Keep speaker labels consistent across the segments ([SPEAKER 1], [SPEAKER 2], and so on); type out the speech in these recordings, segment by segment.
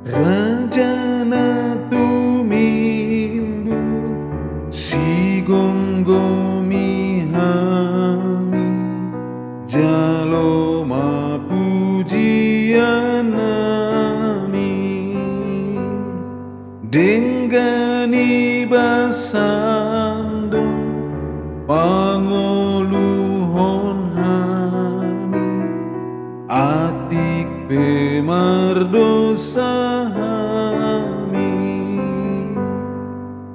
[SPEAKER 1] Rajana tumimbu sigonggomi hami jaloma pujian nami denggani basando pangoluhon hami atik pemardosa hami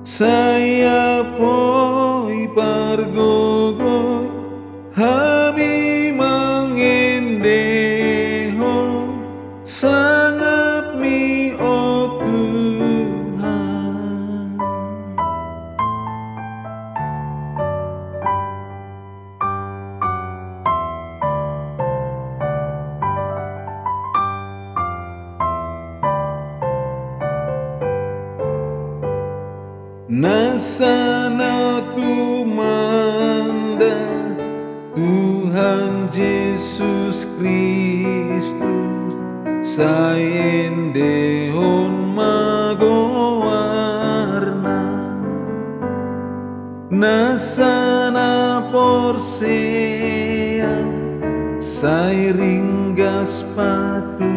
[SPEAKER 1] saya poi pargogoy hami mengendeho sangap mi o Tuhan. Nasana tumanda Tuhan Yesus Kristus saendehon magowarna nasana porsea sai ringgas patulus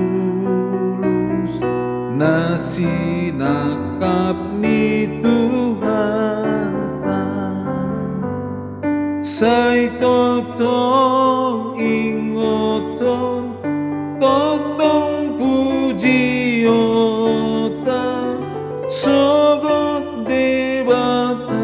[SPEAKER 1] nasi nakap ni sai totong ingoton totong pujiota sogot debatata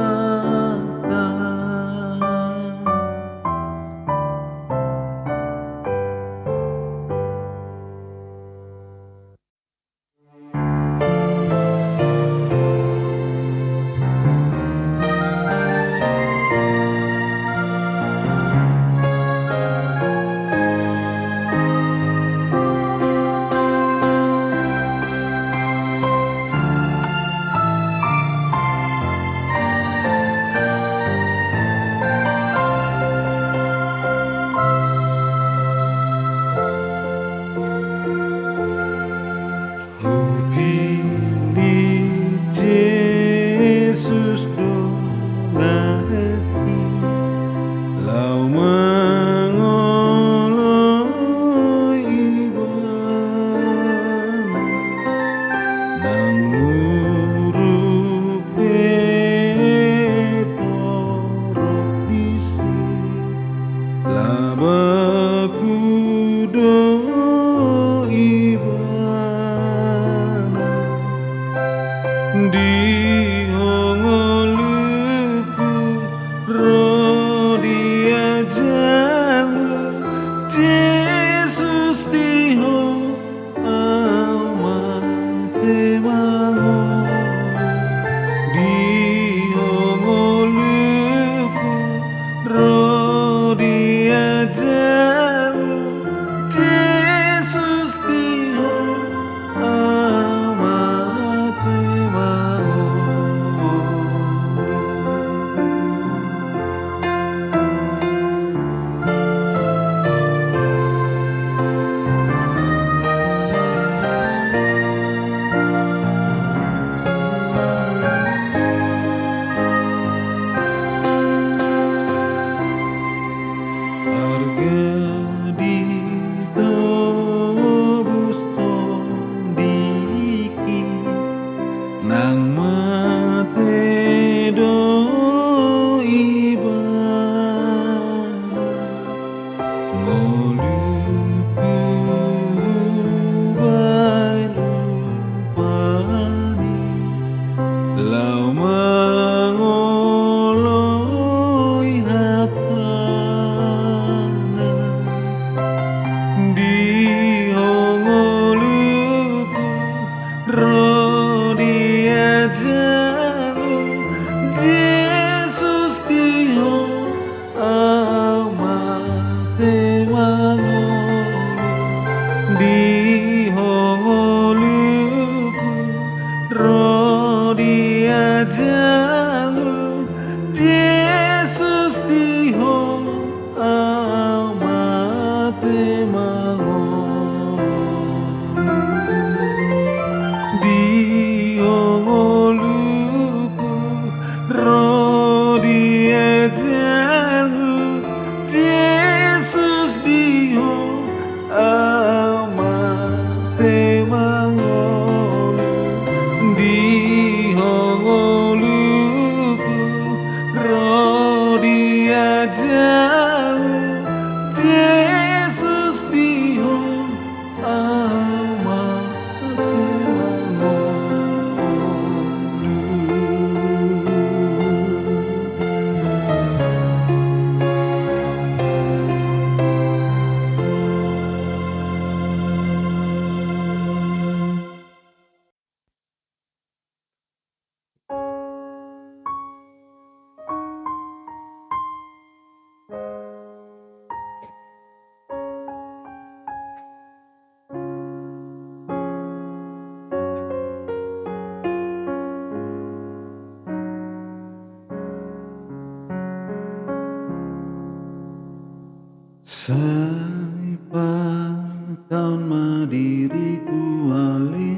[SPEAKER 1] Sai patang madiriku ale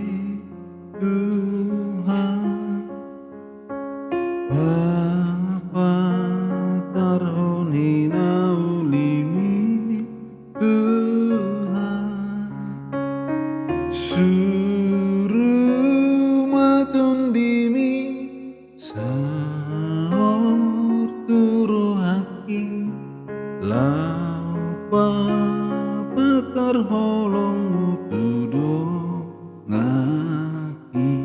[SPEAKER 1] Tuhan Bapa tarhoni naulimi Tuhan Suruh matun dimi Saor turu haki Papa tarholong tudo ngaki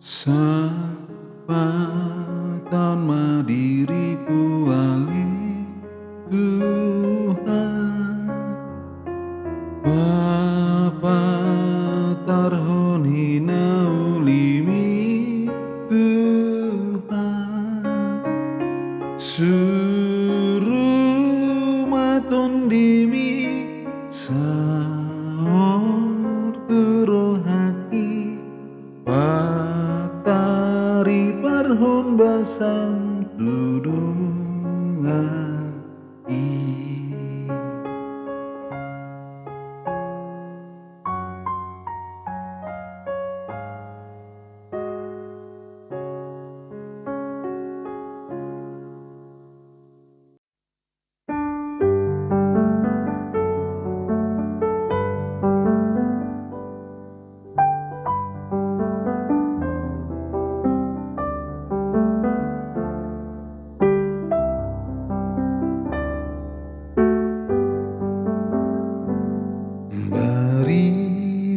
[SPEAKER 1] Sapatan madiriku ale Tuhan Bapa tarhoni naulimi Tuhan Suruh maton dimi saor turu haki Patari parhon basang tudungan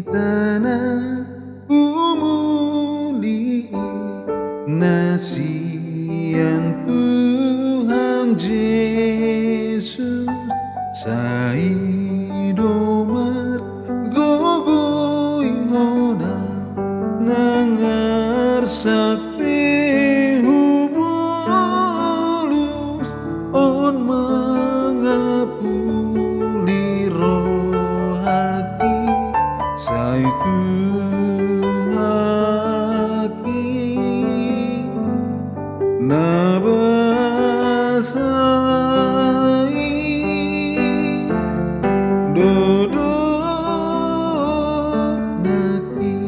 [SPEAKER 1] Tanah umuli nasian Tuhan Yesus saidomar gogoi hona nangar sakpe hubulus on mangapuli rohati Sai Tuhaki nabasai dodo naki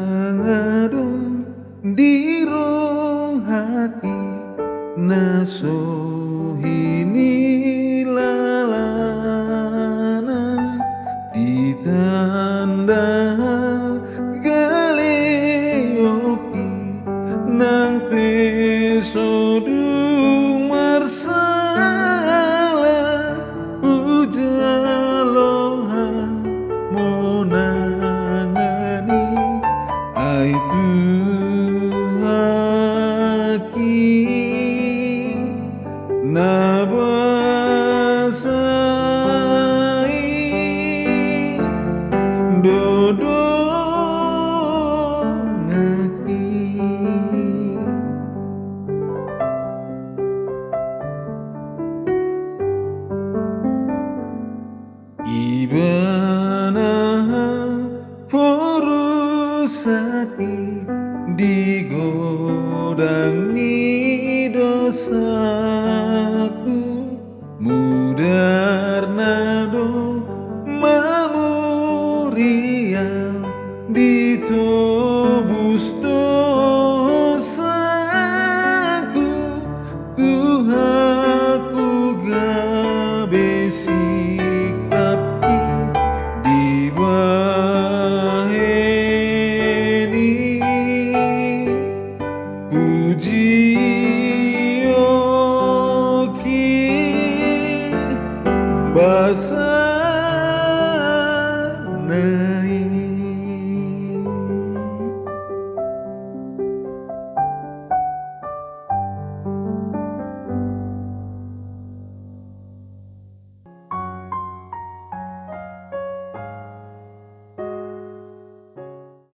[SPEAKER 1] Aidangadong di rohati nasohini lalana ditanda galeoki nang pesodung marsala ujaloha monangani ai Tuhaki nabasai dodo ngaki ibana porusaki digodangi dosaku mudarnado mamuria ditobus dosaku Tuhaku gabesi kapi di baheni puji oki basa